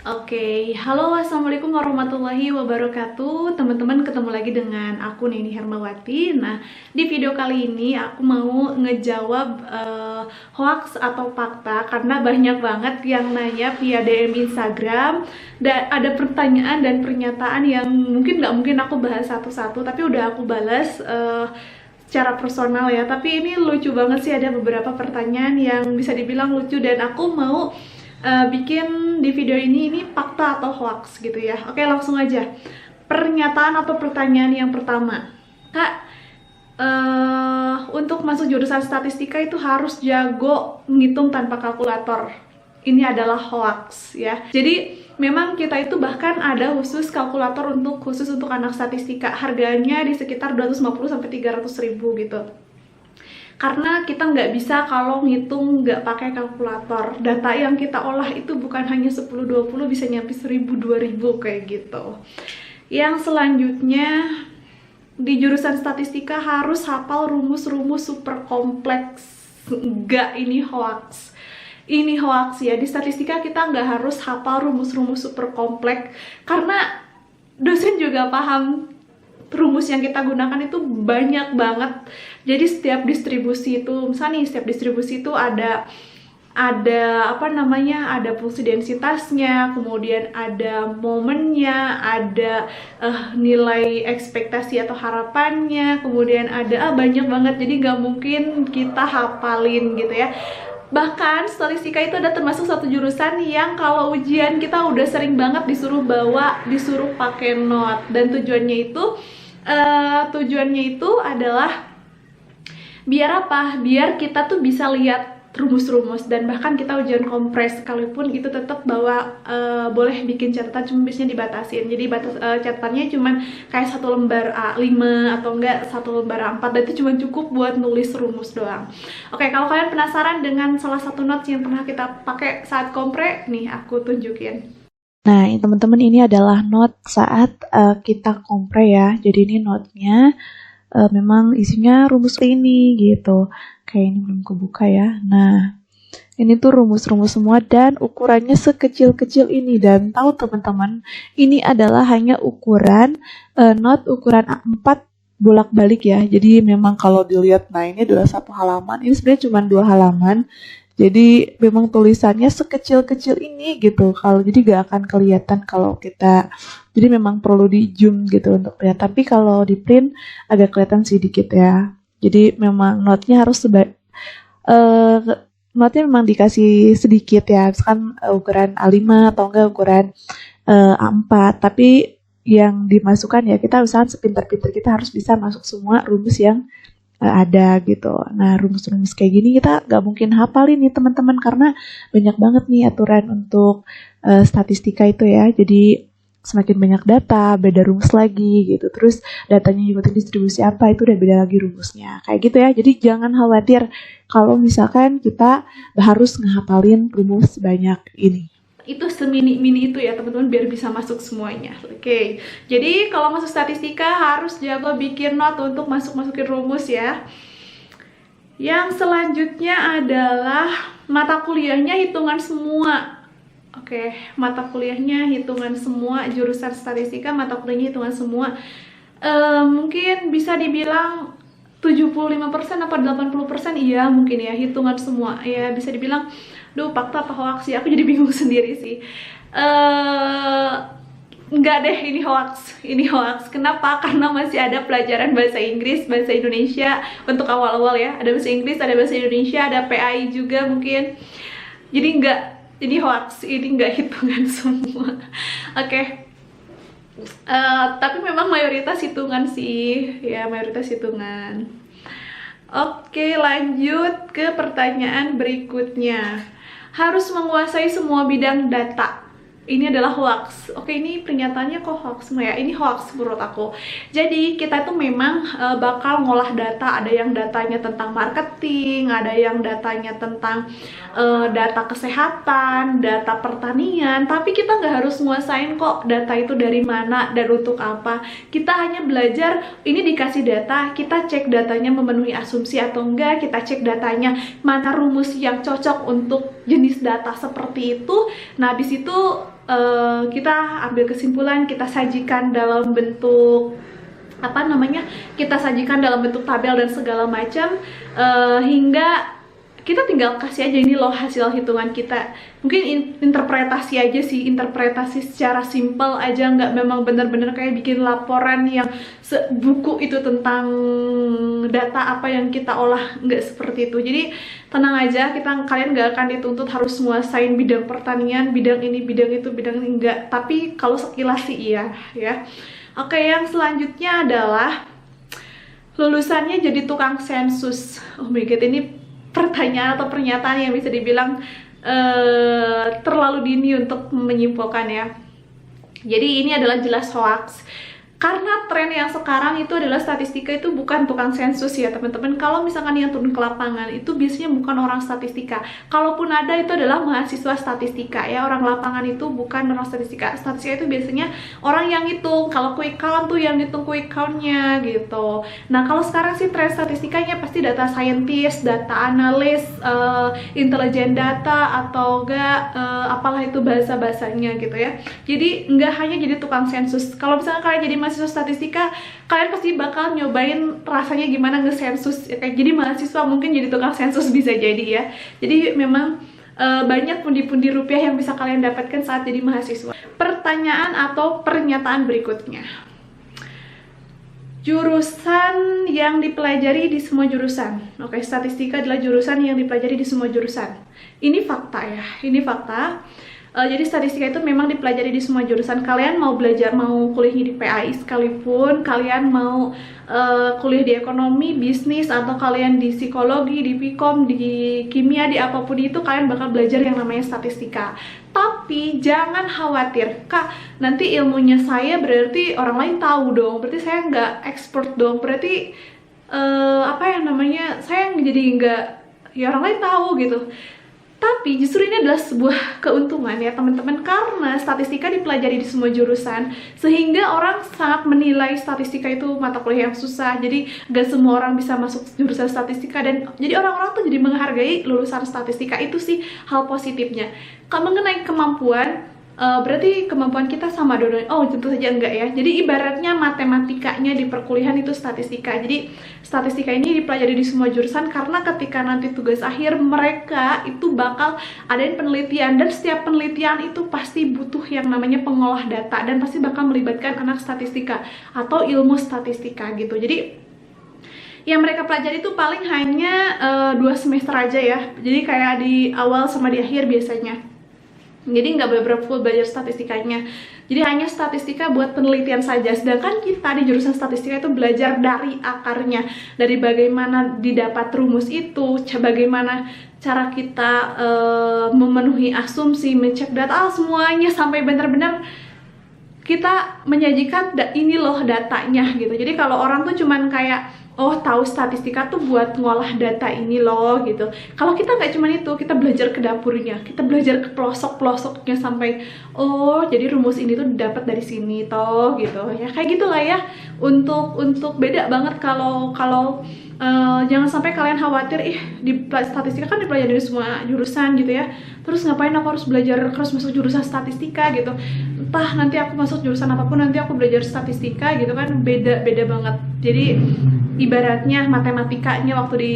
Oke, halo, assalamualaikum warahmatullahi wabarakatuh. Teman-teman, ketemu lagi dengan aku Neni Hermawati. Nah, di video kali ini aku mau ngejawab hoax atau fakta karena banyak banget yang nanya via DM Instagram. Dan ada pertanyaan dan pernyataan yang nggak mungkin aku bahas satu-satu, tapi udah aku balas secara personal ya. Tapi ini lucu banget sih, ada beberapa pertanyaan yang bisa dibilang lucu dan aku mau bikin di video ini fakta atau hoax gitu ya. Oke, langsung aja. Pernyataan atau pertanyaan yang pertama, Kak, untuk masuk jurusan statistika itu harus jago menghitung tanpa kalkulator. Ini adalah hoax ya. Jadi memang kita itu bahkan ada khusus kalkulator khusus untuk anak statistika. Harganya di sekitar 250-300 ribu gitu. Karena kita nggak bisa kalau ngitung nggak pakai kalkulator. Data yang kita olah itu bukan hanya 10-20, bisa nyampe 1000-2000 kayak gitu. Yang selanjutnya, di jurusan statistika harus hafal rumus-rumus super kompleks. Nggak, ini hoax. Ini hoax ya. Di statistika kita nggak harus hafal rumus-rumus super kompleks, karena dosen juga paham rumus yang kita gunakan itu banyak banget. Jadi setiap distribusi itu, misalnya nih, setiap distribusi itu ada apa namanya, ada fungsi densitasnya, kemudian ada momennya, ada nilai ekspektasi atau harapannya, kemudian ada banyak banget. Jadi nggak mungkin kita hafalin gitu ya. Bahkan statistika itu ada termasuk satu jurusan yang kalau ujian kita udah sering banget disuruh pakai not. Dan tujuannya itu adalah biar apa? Biar kita tuh bisa lihat rumus-rumus, dan bahkan kita ujian kompres sekalipun itu tetap boleh bikin catatan, cuma biasanya dibatasin. Jadi catatannya cuma kayak 1 lembar A5 atau enggak 1 lembar A4, dan itu cuma cukup buat nulis rumus doang. Oke, kalau kalian penasaran dengan salah satu notes yang pernah kita pakai saat kompre, nih aku tunjukin. Nah, teman-teman, ini adalah note saat kita kompre ya. Jadi ini note-nya memang isinya rumus ini gitu. Kayak ini belum kebuka ya. Nah, ini tuh rumus-rumus semua dan ukurannya sekecil-kecil ini. Dan tahu teman-teman, ini adalah hanya ukuran note ukuran A4 bolak-balik ya. Jadi memang kalau dilihat, nah ini adalah 1 halaman. Ini sebenarnya cuma 2 halaman. Jadi memang tulisannya sekecil-kecil ini gitu. Jadi gak akan kelihatan kalau kita. Jadi memang perlu di zoom gitu untuk lihat. Tapi kalau di print agak kelihatan sedikit ya. Jadi memang note-nya harus note-nya memang dikasih sedikit ya. Misalkan ukuran A5 atau enggak ukuran A4. Tapi yang dimasukkan ya, kita usahakan sepintar-pintar kita harus bisa masuk semua rumus yang ada gitu. Nah, rumus-rumus kayak gini kita gak mungkin hafalin nih teman-teman, karena banyak banget nih aturan untuk statistika itu ya. Jadi semakin banyak data, beda rumus lagi gitu. Terus datanya juga distribusi apa, itu udah beda lagi rumusnya. Kayak gitu ya. Jadi jangan khawatir kalau misalkan kita harus ngehafalin rumus sebanyak ini. Itu semini-mini itu ya teman-teman, biar bisa masuk semuanya. Oke, jadi kalau masuk statistika harus jago bikin note untuk masukin rumus ya. Yang selanjutnya adalah mata kuliahnya hitungan semua. Oke, mata kuliahnya hitungan semua, jurusan statistika mata kuliahnya hitungan semua. Mungkin bisa dibilang 75% apa 80%, iya mungkin ya, hitungan semua. Ya bisa dibilang, fakta apa hoax sih? Aku jadi bingung sendiri sih. Enggak deh, ini hoax. Ini hoax. Kenapa? Karena masih ada pelajaran bahasa Inggris, bahasa Indonesia untuk awal-awal ya. Ada bahasa Inggris, ada bahasa Indonesia, ada PAI juga mungkin. Jadi enggak, ini hoax. Ini enggak hitungan semua. Oke. Tapi memang mayoritas hitungan sih. Ya, mayoritas hitungan. Oke, lanjut ke pertanyaan berikutnya. Harus menguasai semua bidang data. Ini adalah hoax. Oke, ini pernyataannya kok hoax semua ya? Ini hoax menurut aku. Jadi kita itu memang bakal ngolah data. Ada yang datanya tentang marketing, ada yang datanya tentang data kesehatan, data pertanian. Tapi kita nggak harus nguasain kok data itu dari mana dan untuk apa. Kita hanya belajar, ini dikasih data, kita cek datanya memenuhi asumsi atau enggak, kita cek datanya mana rumus yang cocok untuk jenis data seperti itu. Nah, habis itu kita ambil kesimpulan, kita sajikan dalam bentuk kita sajikan dalam bentuk tabel dan segala macam, hingga kita tinggal kasih aja ini loh hasil hitungan kita. Mungkin interpretasi aja sih, interpretasi secara simple aja, nggak memang bener-bener kayak bikin laporan yang sebuku itu tentang data apa yang kita olah, nggak seperti itu. Jadi tenang aja, kalian nggak akan dituntut harus nguasain bidang pertanian, bidang ini, bidang itu, bidang ini, enggak. Tapi kalau sekilas sih iya ya. Oke, yang selanjutnya adalah lulusannya jadi tukang sensus. Oh my god, ini pertanyaan atau pernyataan yang bisa dibilang terlalu dini untuk menyimpulkan ya. Jadi ini adalah jelas hoax. Karena tren yang sekarang itu adalah statistika itu bukan tukang sensus ya teman-teman. Kalau misalkan yang turun ke lapangan itu biasanya bukan orang statistika. Kalaupun ada itu adalah mahasiswa statistika ya. Orang lapangan itu bukan orang statistika. Statistika itu biasanya orang yang hitung. Kalau quick count tuh yang hitung quick countnya gitu. Nah kalau sekarang sih tren statistikanya pasti data scientist, data analis, intelijen data, atau enggak apalah itu bahasa-bahasanya gitu ya. Jadi nggak hanya jadi tukang sensus. Kalau misalkan kalian jadi mahasiswa statistika, kalian pasti bakal nyobain rasanya gimana ngesensus. Kayak jadi mahasiswa mungkin jadi tukang sensus bisa jadi ya. Jadi memang banyak pundi-pundi rupiah yang bisa kalian dapatkan saat jadi mahasiswa. Pertanyaan atau pernyataan berikutnya. Jurusan yang dipelajari di semua jurusan. Oke, statistika adalah jurusan yang dipelajari di semua jurusan. Ini fakta ya, ini fakta. Jadi statistika itu memang dipelajari di semua jurusan. Kalian mau belajar, mau kuliahnya di PAI sekalipun, kalian mau kuliah di ekonomi, bisnis, atau kalian di psikologi, di Vkom, di kimia, di apapun itu, kalian bakal belajar yang namanya statistika. Tapi jangan khawatir, Kak, nanti ilmunya saya berarti orang lain tahu dong, berarti saya nggak expert dong, berarti saya jadi nggak, ya orang lain tahu gitu. Tapi justru ini adalah sebuah keuntungan ya teman-teman, karena statistika dipelajari di semua jurusan, sehingga orang sangat menilai statistika itu mata kuliah yang susah. Jadi gak semua orang bisa masuk jurusan statistika, dan jadi orang-orang tuh jadi menghargai lulusan statistika. Itu sih hal positifnya. Kalau mengenai kemampuan, berarti kemampuan kita sama dong? Oh, tentu saja enggak ya. Jadi ibaratnya matematikanya di perkuliahan itu statistika. Jadi statistika ini dipelajari di semua jurusan, karena ketika nanti tugas akhir mereka itu bakal adain penelitian, dan setiap penelitian itu pasti butuh yang namanya pengolah data, dan pasti bakal melibatkan anak statistika atau ilmu statistika gitu. Jadi yang mereka pelajari itu paling hanya 2 semester aja ya. Jadi kayak di awal sama di akhir biasanya. Jadi nggak bener-bener full belajar statistikanya. Jadi hanya statistika buat penelitian saja. Sedangkan kita di jurusan statistika itu belajar dari akarnya, dari bagaimana didapat rumus itu, bagaimana cara kita memenuhi asumsi, mencek data, semuanya sampai benar-benar kita menyajikan ini loh datanya gitu. Jadi kalau orang tuh cuman kayak oh tahu statistika tuh buat ngolah data ini loh gitu. Kalau kita nggak cuma itu, kita belajar ke dapurnya, kita belajar ke pelosok-pelosoknya sampai oh jadi rumus ini tuh dapat dari sini toh gitu ya, kayak gitulah ya. Untuk beda banget kalau jangan sampai kalian khawatir di statistika kan dipelajari di semua jurusan gitu ya, terus ngapain aku harus masuk jurusan statistika gitu. Entah nanti aku masuk jurusan apapun nanti aku belajar statistika gitu kan, beda banget. Jadi ibaratnya matematikanya waktu di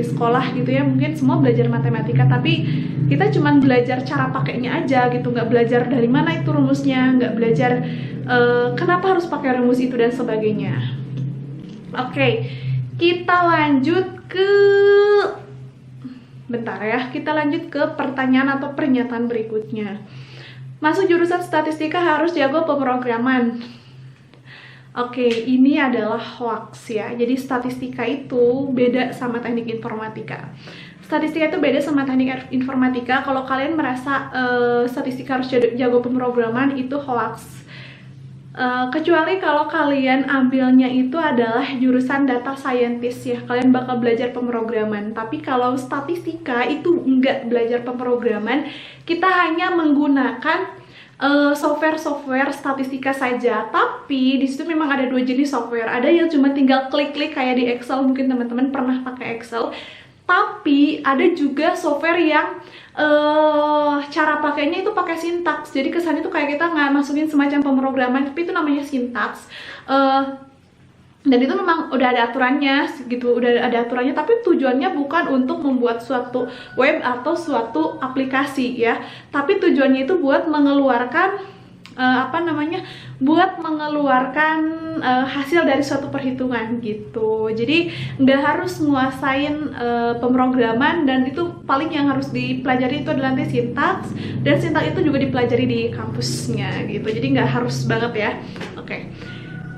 sekolah gitu ya, mungkin semua belajar matematika, tapi kita cuman belajar cara pakainya aja gitu, nggak belajar dari mana itu rumusnya, nggak belajar kenapa harus pakai rumus itu dan sebagainya. Oke, kita lanjut ke kita lanjut ke pertanyaan atau pernyataan berikutnya. Masuk jurusan statistika harus jago pemrograman. Oke, ini adalah hoax ya. Jadi statistika itu beda sama teknik informatika. Statistika itu beda sama teknik informatika. Kalau kalian merasa statistika harus jago pemrograman, itu hoax. Kecuali kalau kalian ambilnya itu adalah jurusan data scientist ya, kalian bakal belajar pemrograman. Tapi kalau statistika itu nggak belajar pemrograman, kita hanya menggunakan software statistika saja. Tapi di situ memang ada 2 jenis software. Ada yang cuma tinggal klik-klik kayak di Excel, mungkin teman-teman pernah pakai Excel. Tapi ada juga software yang cara pakainya itu pakai sintaks. Jadi kesannya tuh kayak kita nggak masukin semacam pemrograman, tapi itu namanya sintaks. Dan itu memang udah ada aturannya gitu, udah ada aturannya, tapi tujuannya bukan untuk membuat suatu web atau suatu aplikasi ya, tapi tujuannya itu buat mengeluarkan buat mengeluarkan hasil dari suatu perhitungan gitu. Jadi nggak harus nguasain pemrograman, dan itu paling yang harus dipelajari itu adalah nanti sintaks, dan sintaks itu juga dipelajari di kampusnya gitu. Jadi nggak harus banget ya. Oke.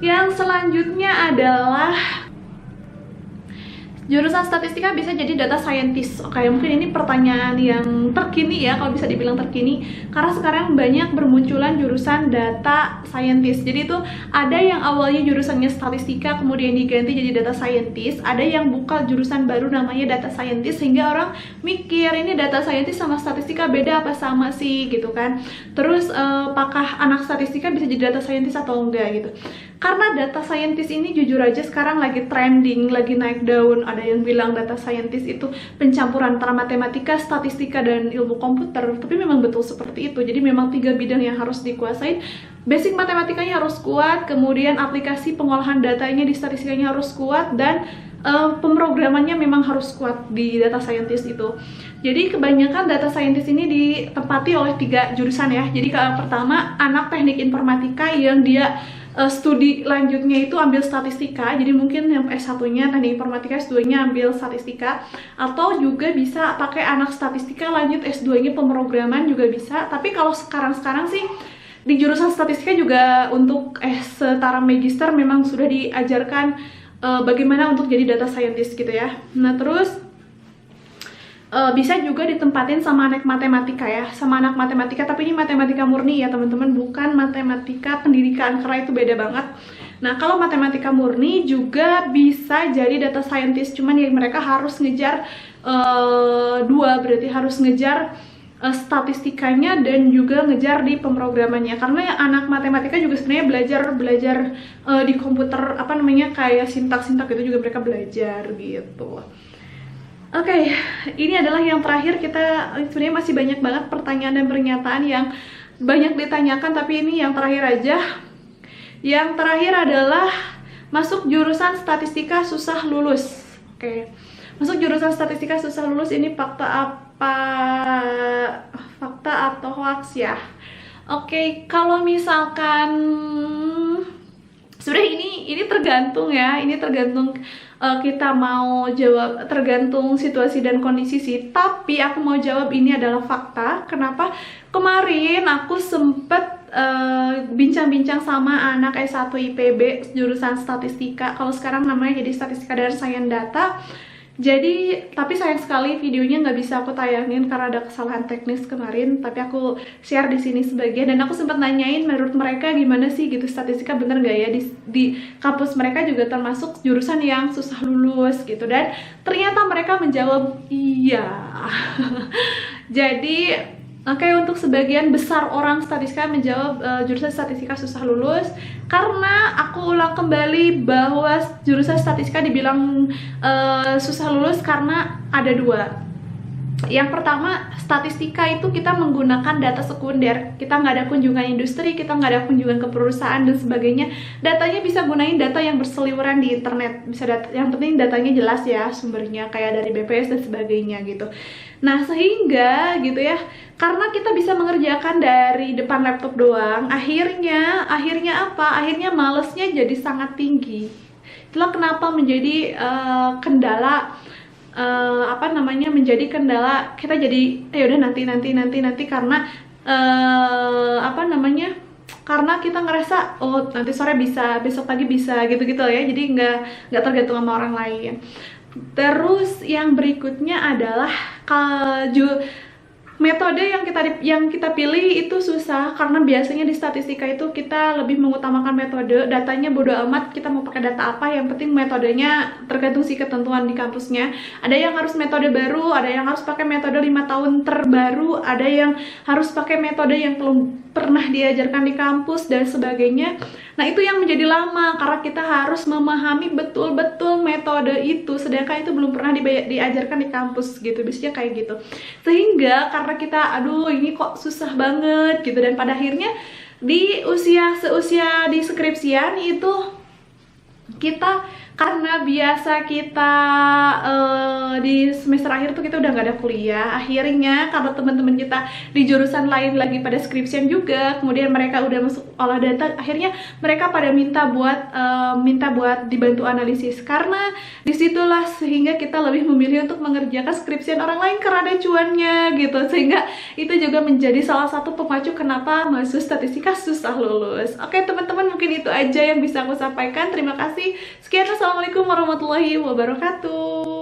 Yang selanjutnya adalah jurusan statistika bisa jadi data scientist. Oke, mungkin ini pertanyaan yang terkini ya, kalau bisa dibilang terkini, karena sekarang banyak bermunculan jurusan data scientist. Jadi itu ada yang awalnya jurusannya statistika kemudian diganti jadi data scientist, ada yang buka jurusan baru namanya data scientist, sehingga orang mikir ini data scientist sama statistika beda apa sama sih gitu kan. Terus apakah anak statistika bisa jadi data scientist atau enggak gitu. Karena data scientist ini jujur aja sekarang lagi trending, lagi naik daun. Ada yang bilang data scientist itu pencampuran antara matematika, statistika, dan ilmu komputer. Tapi memang betul seperti itu. Jadi memang 3 bidang yang harus dikuasain. Basic matematikanya harus kuat, kemudian aplikasi pengolahan datanya di statistikanya harus kuat, dan pemrogramannya memang harus kuat di data scientist itu. Jadi kebanyakan data scientist ini ditempati oleh 3 jurusan ya. Jadi pertama, anak teknik informatika yang dia studi lanjutnya itu ambil statistika, jadi mungkin yang S1-nya teknik informatika, S2-nya ambil statistika, atau juga bisa pakai anak statistika lanjut S2-nya pemrograman juga bisa. Tapi kalau sekarang sih di jurusan statistika juga untuk setara magister memang sudah diajarkan bagaimana untuk jadi data scientist gitu ya. Nah terus bisa juga ditempatin sama anak matematika ya, sama anak matematika, tapi ini matematika murni ya teman-teman, bukan matematika pendidikan, karena itu beda banget. Nah kalau matematika murni juga bisa jadi data scientist, cuman ya mereka harus ngejar berarti harus ngejar statistikanya dan juga ngejar di pemrogramannya, karena anak matematika juga sebenarnya belajar di komputer kayak sintak-sintak itu juga mereka belajar gitu. Oke, ini adalah yang terakhir. Kita sebenarnya masih banyak banget pertanyaan dan pernyataan yang banyak ditanyakan, tapi ini yang terakhir aja. Yang terakhir adalah masuk jurusan statistika susah lulus. Oke, masuk jurusan statistika susah lulus, ini fakta apa? Fakta atau hoax ya? Oke, kalau misalkan sebenarnya ini tergantung ya, ini tergantung kita mau jawab, tergantung situasi dan kondisi sih. Tapi aku mau jawab ini adalah fakta. Kenapa? Kemarin aku sempet bincang-bincang sama anak S1 IPB jurusan statistika. Kalau sekarang namanya jadi statistika dan sains data. Jadi, tapi sayang sekali videonya nggak bisa aku tayangin karena ada kesalahan teknis kemarin. Tapi aku share di sini sebagian, dan aku sempat nanyain menurut mereka gimana sih gitu, statistika bener nggak ya di kampus mereka juga termasuk jurusan yang susah lulus gitu. Dan ternyata mereka menjawab iya. Jadi oke, untuk sebagian besar orang statistika menjawab jurusan statistika susah lulus, karena aku ulang kembali bahwa jurusan statistika dibilang susah lulus karena ada 2. Yang pertama, statistika itu kita menggunakan data sekunder. Kita nggak ada kunjungan industri, kita nggak ada kunjungan ke perusahaan dan sebagainya. Datanya bisa gunain data yang berseliweran di internet. Bisa yang penting datanya jelas ya sumbernya, kayak dari BPS dan sebagainya gitu. Nah sehingga gitu ya, karena kita bisa mengerjakan dari depan laptop doang, akhirnya apa? Akhirnya malesnya jadi sangat tinggi. Itulah kenapa menjadi kendala, menjadi kendala kita jadi ya udah nanti karena karena kita ngerasa oh nanti sore bisa, besok pagi bisa gitu-gitu ya. Jadi nggak tergantung sama orang lain. Terus yang berikutnya adalah metode yang kita pilih itu susah, karena biasanya di statistika itu kita lebih mengutamakan metode. Datanya bodo amat kita mau pakai data apa, yang penting metodenya tergantung sih ketentuan di kampusnya. Ada yang harus metode baru, ada yang harus pakai metode 5 tahun terbaru, ada yang harus pakai metode yang belum pernah diajarkan di kampus dan sebagainya. Nah, itu yang menjadi lama karena kita harus memahami betul-betul metode itu, sedangkan itu belum pernah diajarkan di kampus gitu, biasanya kayak gitu. Sehingga karena kita, aduh ini kok susah banget gitu, dan pada akhirnya di seusia di skripsian itu kita, karena biasa kita di semester akhir tuh kita udah nggak ada kuliah, akhirnya karena teman-teman kita di jurusan lain lagi pada skripsian juga, kemudian mereka udah masuk olah data, akhirnya mereka pada minta buat dibantu analisis, karena disitulah sehingga kita lebih memilih untuk mengerjakan skripsian orang lain karena ada cuannya gitu, sehingga itu juga menjadi salah satu pemacu kenapa mahasiswa statistika susah lulus. Oke teman-teman, mungkin itu aja yang bisa aku sampaikan. Terima kasih. Sekian, assalamualaikum warahmatullahi wabarakatuh.